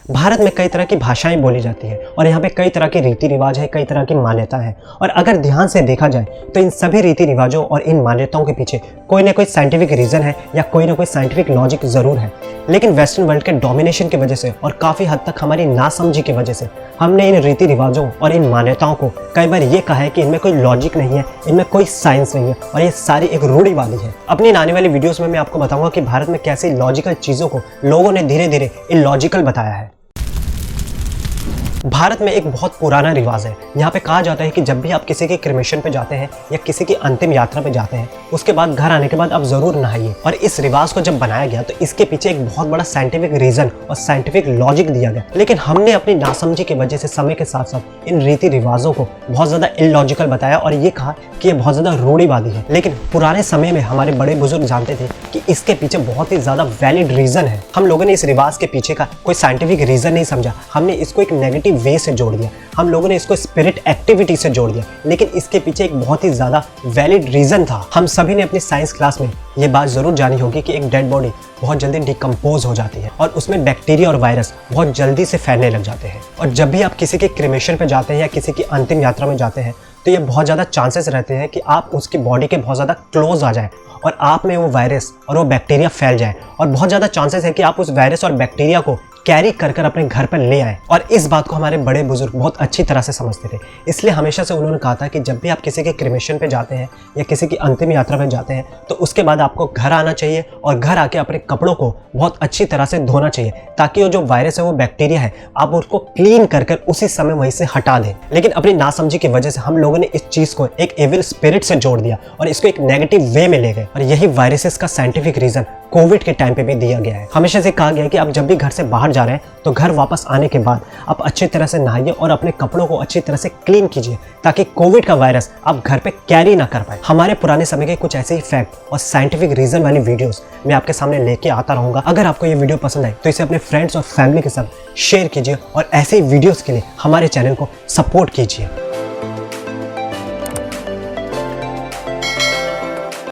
भारत में कई तरह की भाषाएं बोली जाती है और यहाँ पे कई तरह के रीति रिवाज है, कई तरह की मान्यता है। और अगर ध्यान से देखा जाए तो इन सभी रीति रिवाजों और इन मान्यताओं के पीछे कोई ना कोई साइंटिफिक रीजन है या कोई ना कोई साइंटिफिक लॉजिक जरूर है। लेकिन वेस्टर्न वर्ल्ड के डोमिनेशन की वजह से और काफ़ी हद तक हमारी नासमझी की वजह से हमने इन रीति रिवाजों और इन मान्यताओं को कई बार ये कहा है कि इनमें कोई लॉजिक नहीं है, इनमें कोई साइंस नहीं है और ये सारी एक रूढ़िवादी है। अपनी आने वाली वीडियोस में मैं आपको बताऊंगा कि भारत में कैसे लॉजिकल चीज़ों को लोगों ने धीरे धीरे इलॉजिकल बताया है। भारत में एक बहुत पुराना रिवाज है। यहाँ पे कहा जाता है कि जब भी आप किसी के क्रिमेशन पे जाते हैं या किसी की अंतिम यात्रा पे जाते हैं, उसके बाद घर आने के बाद आप जरूर नहाइए। और इस रिवाज को जब बनाया गया तो इसके पीछे एक बहुत बड़ा साइंटिफिक रीजन और साइंटिफिक लॉजिक दिया गया। लेकिन हमने अपनी नासमझी की वजह से समय के साथ साथ इन रीति रिवाजों को बहुत ज्यादा इलॉजिकल बताया और ये कहा कि ये बहुत ज्यादा रूढ़िवादी है। लेकिन पुराने समय में हमारे बड़े बुजुर्ग जानते थे कि इसके पीछे बहुत ही ज्यादा वैलिड रीजन है। हम लोगों ने इस रिवाज के पीछे का कोई साइंटिफिक रीजन नहीं समझा, हमने इसको एक नेगेटिव वे से जोड़ दिया, हम लोगों ने इसको स्पिरिट एक्टिविटी से जोड़ दिया। लेकिन इसके पीछे एक बहुत ही ज्यादा वैलिड रीजन था। हम सभी ने अपनी साइंस क्लास में ये बात जरूर जानी होगी कि एक डेड बॉडी बहुत जल्दी डिकम्पोज हो जाती है और उसमें बैक्टीरिया और वायरस बहुत जल्दी से फैलने लग जाते हैं। और जब भी आप किसी के क्रिमेशन पे जाते हैं या किसी की अंतिम यात्रा में जाते हैं तो ये बहुत ज़्यादा चांसेस रहते हैं कि आप उसकी बॉडी के बहुत ज़्यादा क्लोज आ जाए और आप में वो वायरस और वो बैक्टीरिया फैल जाए। और बहुत ज़्यादा चांसेस है कि आप उस वायरस और बैक्टीरिया को कैरी कर अपने घर पर ले आए। और इस बात को हमारे बड़े बुजुर्ग बहुत अच्छी तरह से समझते थे, इसलिए हमेशा से उन्होंने कहा था कि जब भी आप किसी के क्रिमेशन पे जाते हैं या किसी की अंतिम यात्रा पे जाते हैं तो उसके बाद आपको घर आना चाहिए और घर आके अपने कपड़ों को बहुत अच्छी तरह से धोना चाहिए ताकि वो जो वायरस है वो बैक्टीरिया है आप उसको क्लीन कर उसी समय वहीं से हटा दें। लेकिन अपनी नासमझी की वजह से हम लोगों ने इस चीज़ को एक एविल स्पिरिट से जोड़ दिया और इसको एक नेगेटिव वे में ले गए। और यही वायरसेस का साइंटिफिक रीजन कोविड के टाइम पे भी दिया गया है। हमेशा से कहा गया है कि आप जब भी घर से बाहर जा रहे हैं तो घर वापस आने के बाद आप अच्छी तरह से नहाइए और अपने कपड़ों को अच्छी तरह से क्लीन कीजिए ताकि कोविड का वायरस आप घर पे कैरी ना कर पाए। हमारे पुराने समय के कुछ ऐसे ही फैक्ट और साइंटिफिक रीजन वाली वीडियोस मैं आपके सामने लेके आता रहूंगा। अगर आपको ये वीडियो पसंद आए तो इसे अपने फ्रेंड्स और फैमिली के साथ शेयर कीजिए और ऐसे ही वीडियोस के लिए हमारे चैनल को सपोर्ट कीजिए।